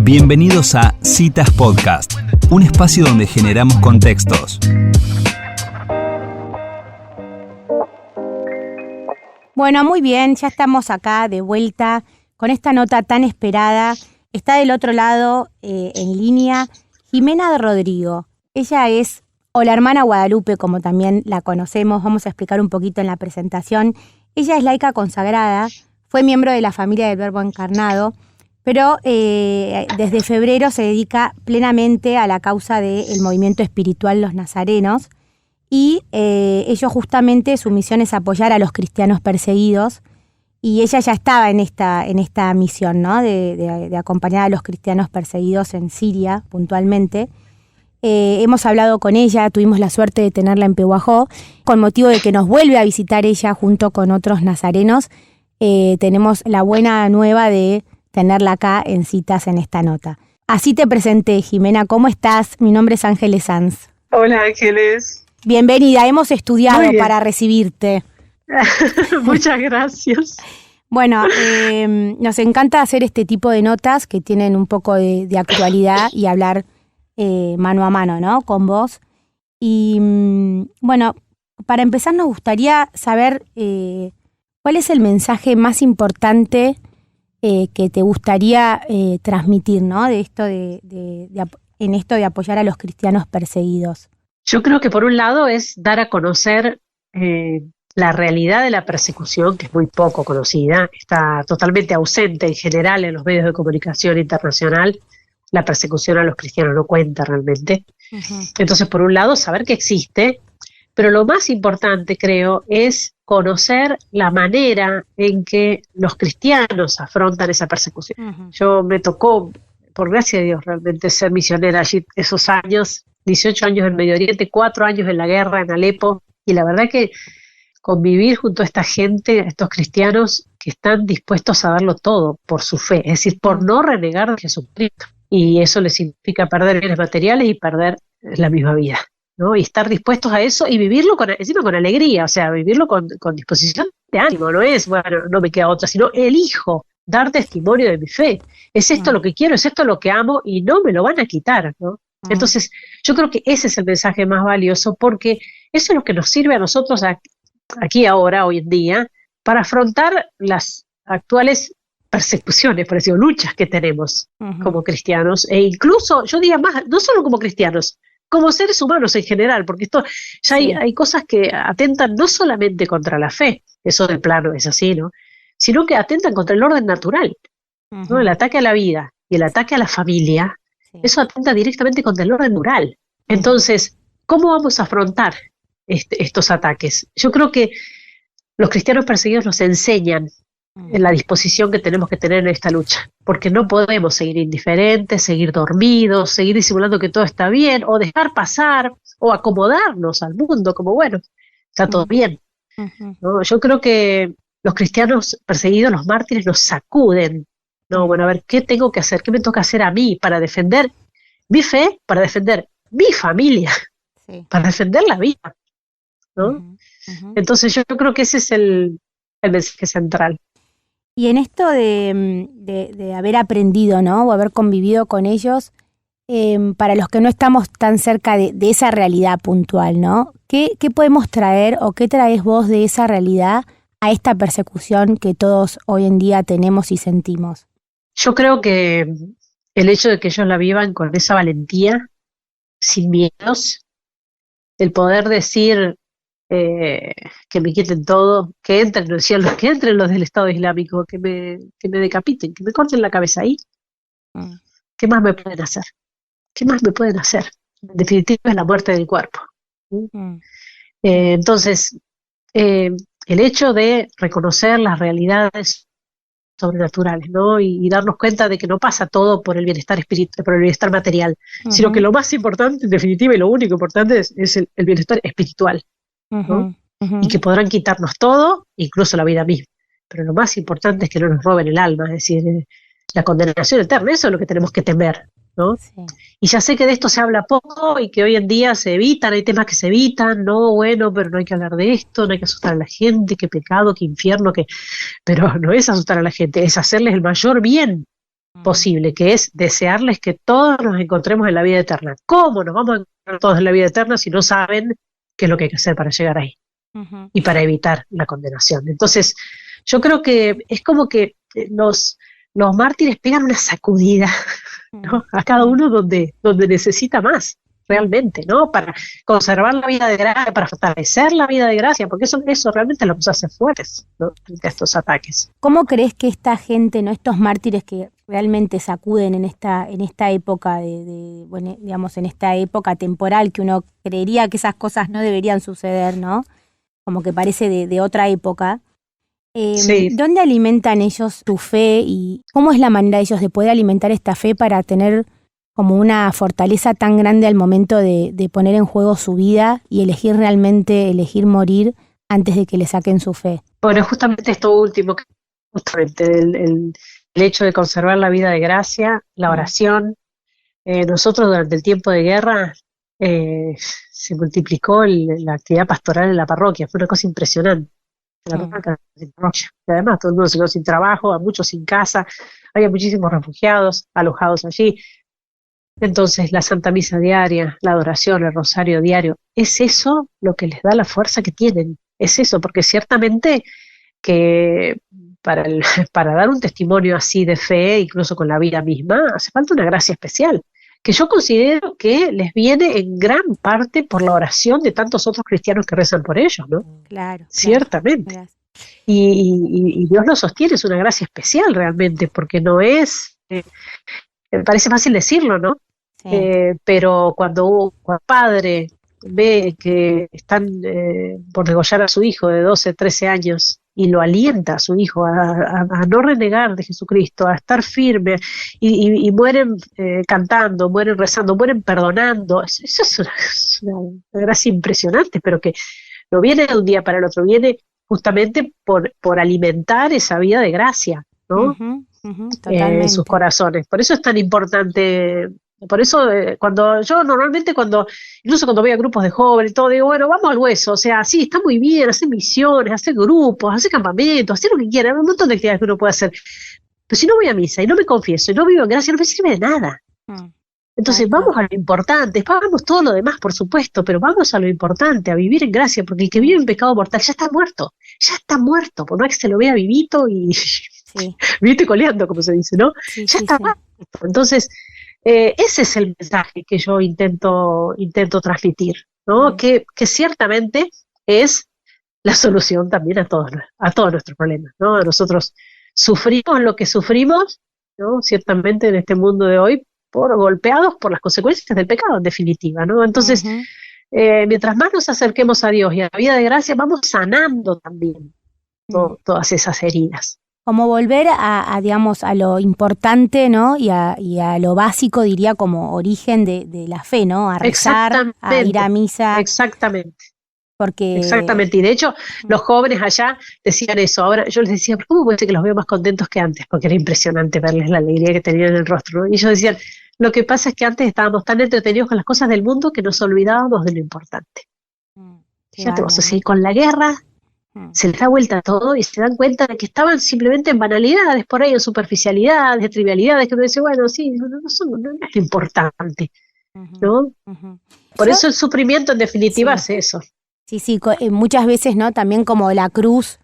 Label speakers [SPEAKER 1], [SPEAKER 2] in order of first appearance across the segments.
[SPEAKER 1] Bienvenidos a Citas Podcast, un espacio donde generamos contextos.
[SPEAKER 2] Bueno, muy bien, ya estamos acá de vuelta con esta nota tan esperada. Está del otro lado, en línea, Jimena de Rodrigo. Ella es, o la hermana Guadalupe, como también la conocemos, vamos a explicar un poquito en la presentación. Ella es laica consagrada, fue miembro de la familia del Verbo Encarnado, pero desde febrero se dedica plenamente a la causa del movimiento espiritual Los Nazarenos, y ellos justamente su misión es apoyar a los cristianos perseguidos, y ella ya estaba en esta misión, ¿no? de acompañar a los cristianos perseguidos en Siria puntualmente. Hemos hablado con ella, tuvimos la suerte de tenerla en Pehuajó, con motivo de que nos vuelve a visitar ella junto con otros nazarenos. Tenemos la buena nueva de tenerla acá en Citas en esta nota. Así te presenté, Jimena. ¿Cómo estás? Mi nombre es Ángeles Sanz.
[SPEAKER 3] Hola, Ángeles.
[SPEAKER 2] Bienvenida, hemos estudiado para recibirte.
[SPEAKER 3] Muchas gracias.
[SPEAKER 2] Bueno, nos encanta hacer este tipo de notas que tienen un poco de actualidad y hablar mano a mano, ¿no? Con vos. Y bueno, para empezar nos gustaría saber cuál es el mensaje más importante que te gustaría transmitir, ¿no? De esto en esto de apoyar a los cristianos perseguidos.
[SPEAKER 3] Yo creo que por un lado es dar a conocer la realidad de la persecución, que es muy poco conocida, está totalmente ausente en general en los medios de comunicación internacional. La persecución a los cristianos no cuenta realmente. Uh-huh. Entonces, por un lado, saber que existe, pero lo más importante, creo, es conocer la manera en que los cristianos afrontan esa persecución. Uh-huh. Yo me tocó, por gracia de Dios, realmente ser misionera allí esos años, 18 años en Medio Oriente, 4 años en la guerra en Alepo, y la verdad que convivir junto a esta gente, a estos cristianos que están dispuestos a darlo todo por su fe, es decir, por no renegar de Jesucristo. Y eso les significa perder bienes materiales y perder la misma vida, ¿no? Y estar dispuestos a eso y vivirlo encima con alegría, o sea, vivirlo con disposición de ánimo, no es, bueno, no me queda otra, sino elijo dar testimonio de mi fe. Es esto lo que quiero, es esto lo que amo y no me lo van a quitar, ¿no? Entonces, yo creo que ese es el mensaje más valioso, porque eso es lo que nos sirve a nosotros aquí ahora, hoy en día, para afrontar las actuales persecuciones, por decirlo, luchas que tenemos como cristianos, e incluso, yo diría más, no solo como cristianos, como seres humanos en general, porque esto ya hay cosas que atentan no solamente contra la fe, eso de plano es así, ¿no? Sino que atentan contra el orden natural, ¿no? El ataque a la vida y el ataque a la familia, eso atenta directamente contra el orden natural. Entonces, ¿cómo vamos a afrontar estos ataques? Yo creo que los cristianos perseguidos nos enseñan en la disposición que tenemos que tener en esta lucha, porque no podemos seguir indiferentes, seguir dormidos, seguir disimulando que todo está bien, o dejar pasar, o acomodarnos al mundo, como bueno, está todo bien, ¿no? Yo creo que los cristianos perseguidos, los mártires, nos sacuden, ¿no? Bueno, a ver, ¿qué tengo que hacer? ¿Qué me toca hacer a mí para defender mi fe, para defender mi familia, para defender la vida, ¿no? Entonces yo creo que ese es el mensaje central.
[SPEAKER 2] Y en esto de haber aprendido, ¿no? O haber convivido con ellos, para los que no estamos tan cerca de esa realidad puntual, ¿no? ¿Qué podemos traer o qué traes vos de esa realidad a esta persecución que todos hoy en día tenemos y sentimos?
[SPEAKER 3] Yo creo que el hecho de que ellos la vivan con esa valentía, sin miedos, el poder decir que me quiten todo, que entren los del Estado Islámico, que me decapiten, que me corten la cabeza ahí. ¿Qué más me pueden hacer? ¿Qué más me pueden hacer? En definitiva es la muerte del cuerpo. Entonces, el hecho de reconocer las realidades sobrenaturales, ¿no? Y darnos cuenta de que no pasa todo por el bienestar espiritual, por el bienestar material, sino que lo más importante, en definitiva, y lo único importante es el bienestar espiritual, ¿no? Y que podrán quitarnos todo, incluso la vida misma, pero lo más importante es que no nos roben el alma, es decir, la condenación eterna, eso es lo que tenemos que temer, ¿no? Sí. Y ya sé que de esto se habla poco y que hoy en día se evitan, hay temas que se evitan, no, bueno, pero no hay que hablar de esto, no hay que asustar a la gente, qué pecado, qué infierno, pero no es asustar a la gente, es hacerles el mayor bien, posible, que es desearles que todos nos encontremos en la vida eterna. ¿Cómo nos vamos a encontrar todos en la vida eterna si no saben qué es lo que hay que hacer para llegar ahí y para evitar la condenación? Entonces, yo creo que es como que los mártires pegan una sacudida, ¿no? A cada uno donde necesita más, realmente, ¿no? Para conservar la vida de gracia, para fortalecer la vida de gracia, porque eso realmente los hace fuertes, ¿no? Frente a estos ataques.
[SPEAKER 2] ¿Cómo crees que esta gente, no, estos mártires que realmente sacuden en esta época bueno, digamos, en esta época temporal que uno creería que esas cosas no deberían suceder, ¿no? Como que parece de otra época.
[SPEAKER 3] Sí.
[SPEAKER 2] ¿Dónde alimentan ellos su fe y cómo es la manera de ellos de poder alimentar esta fe para tener como una fortaleza tan grande al momento de poner en juego su vida y elegir morir antes de que le saquen su fe?
[SPEAKER 3] Bueno, justamente esto último, justamente el hecho de conservar la vida de gracia, la oración. Nosotros durante el tiempo de guerra se multiplicó la actividad pastoral en la parroquia, fue una cosa impresionante. La parroquia, y además todo el mundo se quedó sin trabajo, a muchos sin casa, había muchísimos refugiados alojados allí. Entonces la Santa Misa diaria, la adoración, el rosario diario, es eso lo que les da la fuerza que tienen, es eso, porque ciertamente que para dar un testimonio así de fe, incluso con la vida misma, hace falta una gracia especial, que yo considero que les viene en gran parte por la oración de tantos otros cristianos que rezan por ellos, ¿no?
[SPEAKER 2] Claro.
[SPEAKER 3] Ciertamente.
[SPEAKER 2] Claro.
[SPEAKER 3] Y Dios lo sostiene, es una gracia especial realmente, porque no es, me parece fácil decirlo, ¿no?
[SPEAKER 2] Sí.
[SPEAKER 3] Pero cuando un padre ve que están por degollar a su hijo de 12, 13 años y lo alienta a su hijo a no renegar de Jesucristo, a estar firme y mueren cantando, mueren rezando, mueren perdonando, eso es una gracia impresionante, pero que no viene de un día para el otro, viene justamente por alimentar esa vida de gracia, ¿no? En sus corazones. Por eso es tan importante. Por eso incluso cuando voy a grupos de jóvenes y todo, digo, bueno, vamos al hueso, o sea, sí, está muy bien hacer misiones, hacer grupos, hacer campamentos, hacer lo que quiera, un montón de actividades que uno puede hacer, pero si no voy a misa y no me confieso y no vivo en gracia, no me sirve de nada. Entonces vamos a lo importante, pagamos todo lo demás, por supuesto, pero vamos a lo importante, a vivir en gracia, porque el que vive en pecado mortal ya está muerto, por más que se lo vea vivito y vivito y coleando, como se dice, ¿no? Ya está muerto. Entonces, ese es el mensaje que yo intento transmitir, ¿no? Que ciertamente es la solución también a todos nuestros problemas, ¿no? Nosotros sufrimos lo que sufrimos, ¿no? Ciertamente en este mundo de hoy, golpeados por las consecuencias del pecado, en definitiva, ¿no? Entonces, mientras más nos acerquemos a Dios y a la vida de gracia, vamos sanando también todas esas heridas.
[SPEAKER 2] Como volver digamos, a lo importante, ¿no? Y a lo básico, diría, como origen de la fe, ¿no? A rezar, a ir a misa.
[SPEAKER 3] Exactamente.
[SPEAKER 2] Exactamente,
[SPEAKER 3] y de hecho los jóvenes allá decían eso. Ahora yo les decía, ¿pero cómo puede ser que los veo más contentos que antes? Porque era impresionante verles la alegría que tenían en el rostro, ¿no? Y ellos decían, lo que pasa es que antes estábamos tan entretenidos con las cosas del mundo que nos olvidábamos de lo importante. Fíjate vos, así con la guerra se les da vuelta todo y se dan cuenta de que estaban simplemente en banalidades, por ahí en superficialidades, trivialidades, que uno dice, bueno, sí, no es lo importante, ¿no? Por eso el sufrimiento en definitiva es eso.
[SPEAKER 2] Sí, muchas veces, ¿no? También como la cruz,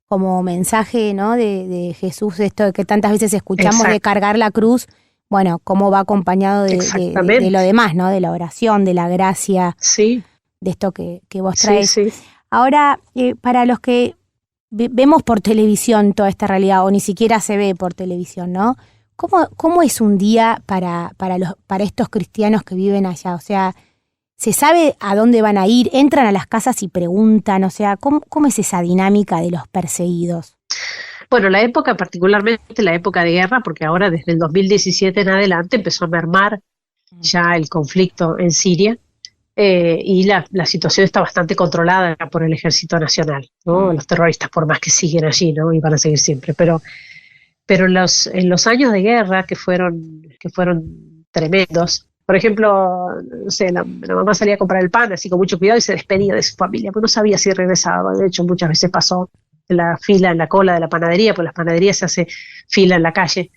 [SPEAKER 2] como mensaje, ¿no? De Jesús, esto que tantas veces escuchamos. Exacto. De cargar la cruz, bueno, cómo va acompañado de lo demás, ¿no? De la oración, de la gracia, de esto que vos traes. Sí. Ahora, para los que vemos por televisión toda esta realidad, o ni siquiera se ve por televisión, ¿no? ¿Cómo es un día para estos cristianos que viven allá? O sea, ¿se sabe a dónde van a ir? ¿Entran a las casas y preguntan? O sea, ¿cómo es esa dinámica de los perseguidos?
[SPEAKER 3] Bueno, la época, particularmente la época de guerra, porque ahora desde el 2017 en adelante empezó a mermar ya el conflicto en Siria, y la situación está bastante controlada por el Ejército Nacional, ¿no? Los terroristas, por más que siguen allí, ¿no? Y van a seguir siempre, pero en los años de guerra que fueron tremendos. Por ejemplo, no sé, la mamá salía a comprar el pan así con mucho cuidado y se despedía de su familia, porque no sabía si regresaba. De hecho, muchas veces pasó en la cola de la panadería, porque las panaderías se hace fila en la calle,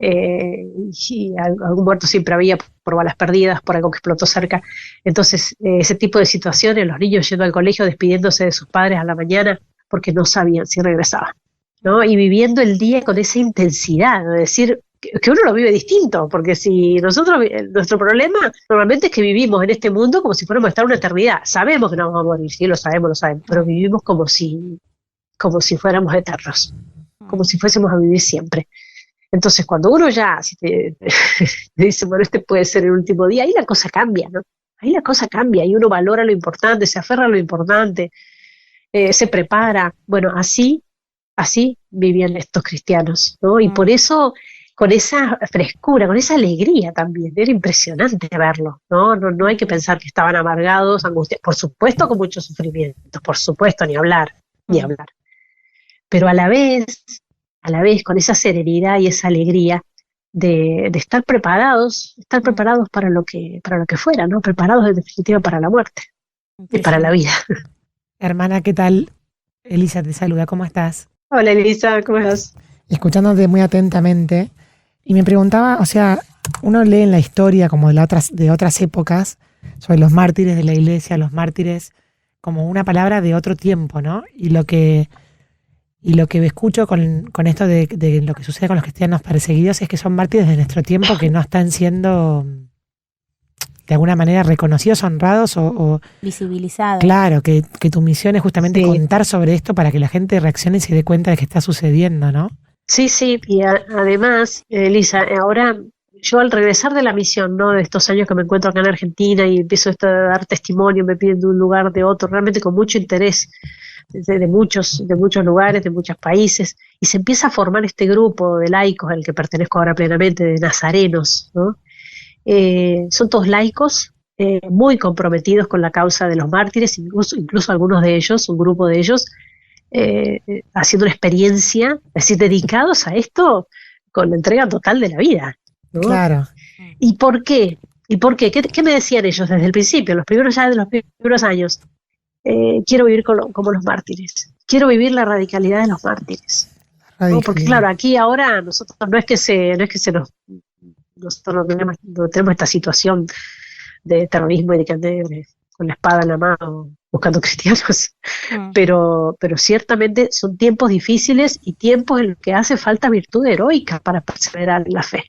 [SPEAKER 3] y algún muerto siempre había por balas perdidas, por algo que explotó cerca. Entonces, ese tipo de situaciones, los niños yendo al colegio, despidiéndose de sus padres a la mañana porque no sabían si regresaban, ¿no? Y viviendo el día con esa intensidad, ¿no? Es decir, que uno lo vive distinto, porque si nosotros, nuestro problema normalmente es que vivimos en este mundo como si fuéramos a estar una eternidad. Sabemos que no vamos a morir, sí, lo sabemos, pero vivimos como si fuéramos eternos, como si fuésemos a vivir siempre. Entonces, cuando uno ya te dice, bueno, este puede ser el último día, ahí la cosa cambia, ¿no? Ahí la cosa cambia y uno valora lo importante, se aferra a lo importante, se prepara. Bueno, así vivían estos cristianos, ¿no? Y por eso, con esa frescura, con esa alegría también, era impresionante verlo, ¿no? No hay que pensar que estaban amargados, angustiados, por supuesto con mucho sufrimiento, por supuesto, ni hablar, pero a la vez, con esa serenidad y esa alegría de estar preparados para lo que fuera, ¿no? Preparados en definitiva para la muerte y para la vida.
[SPEAKER 4] Hermana, ¿qué tal? Elisa te saluda, ¿cómo estás?
[SPEAKER 3] Hola Elisa, ¿cómo estás?
[SPEAKER 4] Escuchándote muy atentamente, y me preguntaba, o sea, uno lee en la historia como de otras épocas sobre los mártires de la iglesia, los mártires como una palabra de otro tiempo, ¿no? Y lo que escucho con esto de lo que sucede con los cristianos perseguidos es que son mártires de nuestro tiempo que no están siendo de alguna manera reconocidos, honrados o
[SPEAKER 2] visibilizados.
[SPEAKER 4] Claro, que tu misión es justamente contar sobre esto para que la gente reaccione y se dé cuenta de que está sucediendo, ¿no?
[SPEAKER 3] Sí, y además, Elisa, ahora yo al regresar de la misión, ¿no? De estos años que me encuentro acá en Argentina y empiezo a dar testimonio, me piden de un lugar, de otro, realmente con mucho interés, de muchos lugares, de muchos países, y se empieza a formar este grupo de laicos al que pertenezco ahora plenamente, de nazarenos, ¿no? Son todos laicos, muy comprometidos con la causa de los mártires, incluso algunos de ellos, un grupo de ellos, haciendo una experiencia, es decir, dedicados a esto con la entrega total de la vida, ¿no?
[SPEAKER 4] Claro.
[SPEAKER 3] ¿Y por qué? ¿Qué me decían ellos desde el principio, de los primeros años? Quiero vivir como los mártires, quiero vivir la radicalidad de los mártires, ¿no? Porque claro, aquí ahora nosotros nosotros no tenemos esta situación de terrorismo y de que ande con la espada en la mano buscando cristianos, pero ciertamente son tiempos difíciles y tiempos en los que hace falta virtud heroica para perseverar en la fe,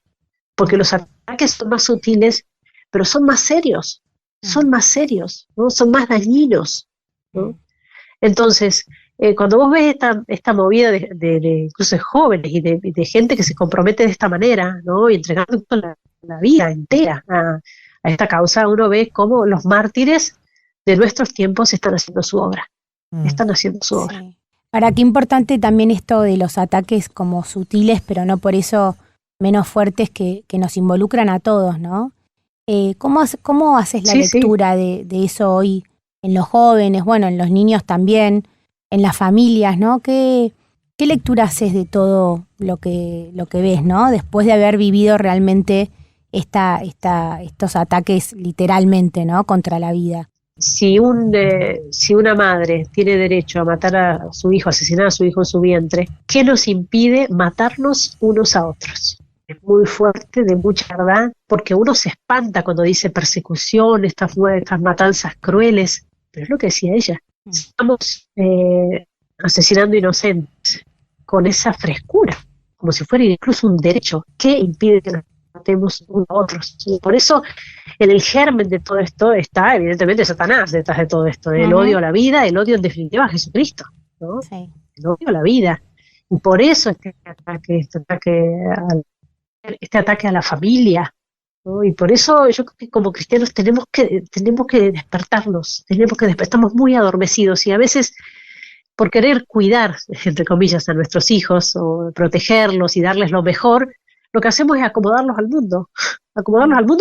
[SPEAKER 3] porque los ataques son más sutiles, pero son más serios, ¿no? Son más dañinos, ¿no? Entonces, cuando vos ves esta movida de incluso de jóvenes y de gente que se compromete de esta manera, ¿no? Y entregando la vida entera a esta causa, uno ve cómo los mártires de nuestros tiempos están haciendo su obra. Sí.
[SPEAKER 2] Ahora, qué importante también esto de los ataques como sutiles, pero no por eso menos fuertes, que nos involucran a todos, ¿no? ¿Cómo haces la lectura de eso hoy en los jóvenes, bueno, en los niños también, en las familias, ¿no? ¿Qué lectura haces de todo lo que ves, ¿no? Después de haber vivido realmente estos ataques literalmente, ¿no? Contra la vida.
[SPEAKER 3] Si una madre tiene derecho a matar a su hijo, asesinar a su hijo en su vientre, ¿qué nos impide matarnos unos a otros? Es muy fuerte, de mucha verdad, porque uno se espanta cuando dice persecución, estas matanzas crueles, pero es lo que decía ella. Estamos asesinando inocentes con esa frescura, como si fuera incluso un derecho. ¿Qué impide que nos matemos unos a otros? Y por eso, en el germen de todo esto está evidentemente Satanás detrás de todo esto, el odio a la vida, el odio en definitiva a Jesucristo, ¿no? Sí. El odio a la vida. Y por eso este ataque a la familia, ¿no? Y por eso yo creo que como cristianos tenemos que despertarnos, estamos muy adormecidos, y a veces por querer cuidar, entre comillas, a nuestros hijos o protegerlos y darles lo mejor, lo que hacemos es acomodarlos al mundo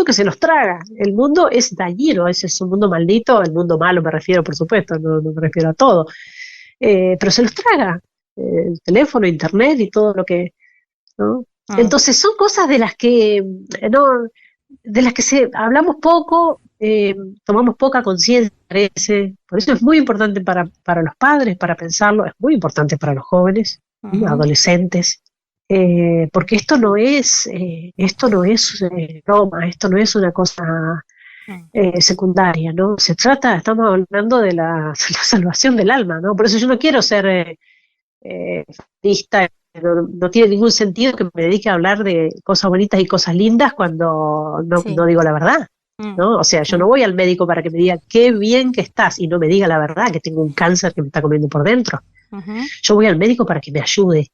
[SPEAKER 3] que se los traga. El mundo es dañino, ese es un mundo maldito, el mundo malo me refiero, por supuesto, no me refiero a todo, pero se los traga, el teléfono, internet y todo lo que, ¿no? Entonces son cosas de las que hablamos poco, tomamos poca conciencia, parece. Por eso es muy importante para los padres, para pensarlo, es muy importante para los jóvenes, adolescentes, porque esto no es broma, esto no es una cosa secundaria, ¿no? Estamos hablando de la salvación del alma, ¿no? Por eso yo no quiero ser feminista, no tiene ningún sentido que me dedique a hablar de cosas bonitas y cosas lindas cuando no digo la verdad, ¿no? O sea, yo no voy al médico para que me diga qué bien que estás y no me diga la verdad, que tengo un cáncer que me está comiendo por dentro. Yo voy al médico para que me ayude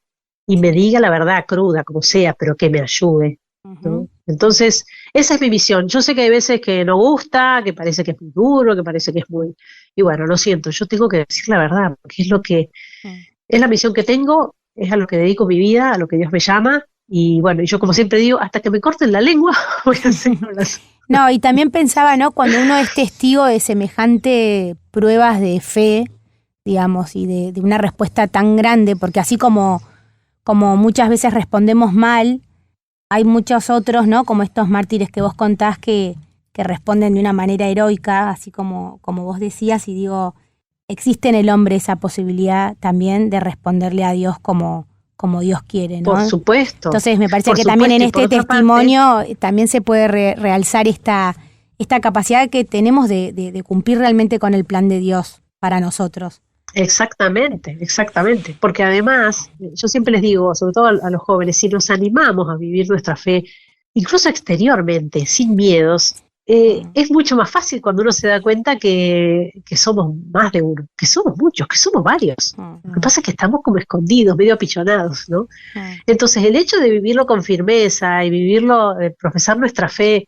[SPEAKER 3] y me diga la verdad cruda, como sea, pero que me ayude, ¿no? Entonces, esa es mi visión. Yo sé que hay veces que no gusta, que parece que es muy duro, que parece que es muy... Y bueno, lo siento, yo tengo que decir la verdad, porque es lo que... Es la misión que tengo, es a lo que dedico mi vida, a lo que Dios me llama, y bueno, y yo como siempre digo, hasta que me corten la lengua, voy a hacerlo.
[SPEAKER 2] No, y también pensaba, ¿no? Cuando uno es testigo de semejante pruebas de fe, digamos, y de una respuesta tan grande, porque así como muchas veces respondemos mal, hay muchos otros, ¿no? Como estos mártires que vos contás que responden de una manera heroica, así como vos decías, y digo, existe en el hombre esa posibilidad también de responderle a Dios como Dios quiere, ¿no?
[SPEAKER 3] Por supuesto.
[SPEAKER 2] Entonces me parece que también en este testimonio también se puede realzar esta capacidad que tenemos de cumplir realmente con el plan de Dios para nosotros.
[SPEAKER 3] Exactamente, porque además, yo siempre les digo, sobre todo a los jóvenes, si nos animamos a vivir nuestra fe, incluso exteriormente, sin miedos, es mucho más fácil cuando uno se da cuenta que somos más de uno, que somos muchos, que somos varios. Lo que pasa es que estamos como escondidos, medio apichonados, ¿no? Entonces el hecho de vivirlo con firmeza y vivirlo, profesar nuestra fe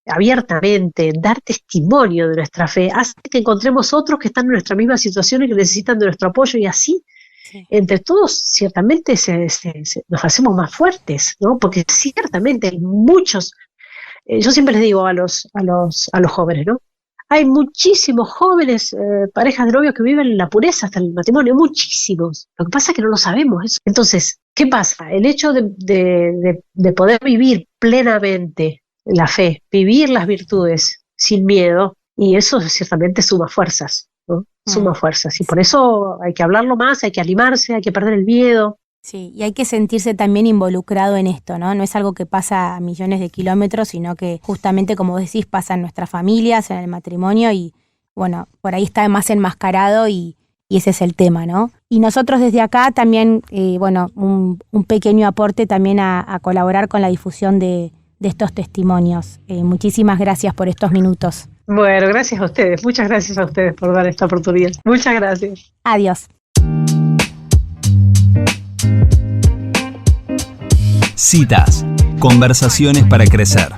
[SPEAKER 3] abiertamente, dar testimonio de nuestra fe, hace que encontremos otros que están en nuestra misma situación y que necesitan de nuestro apoyo, y así entre todos ciertamente nos hacemos más fuertes, ¿no? Porque ciertamente hay muchos, yo siempre les digo a los jóvenes, ¿no? Hay muchísimos jóvenes, parejas de novios que viven en la pureza hasta el matrimonio, muchísimos. Lo que pasa es que no lo sabemos eso. Entonces, ¿qué pasa? El hecho de poder vivir plenamente la fe, vivir las virtudes sin miedo, y eso ciertamente suma fuerzas, ¿no? Suma fuerzas, y por eso hay que hablarlo más, hay que animarse, hay que perder el miedo.
[SPEAKER 2] Sí, y hay que sentirse también involucrado en esto, ¿no? No es algo que pasa a millones de kilómetros, sino que justamente, como vos decís, pasa en nuestras familias, en el matrimonio, y bueno, por ahí está más enmascarado y ese es el tema, ¿no? Y nosotros desde acá también, un pequeño aporte también a colaborar con la difusión de estos testimonios. Muchísimas gracias por estos minutos.
[SPEAKER 3] Bueno, gracias a ustedes, muchas gracias a ustedes por dar esta oportunidad. Muchas gracias.
[SPEAKER 2] Adiós.
[SPEAKER 1] Citas, conversaciones para crecer.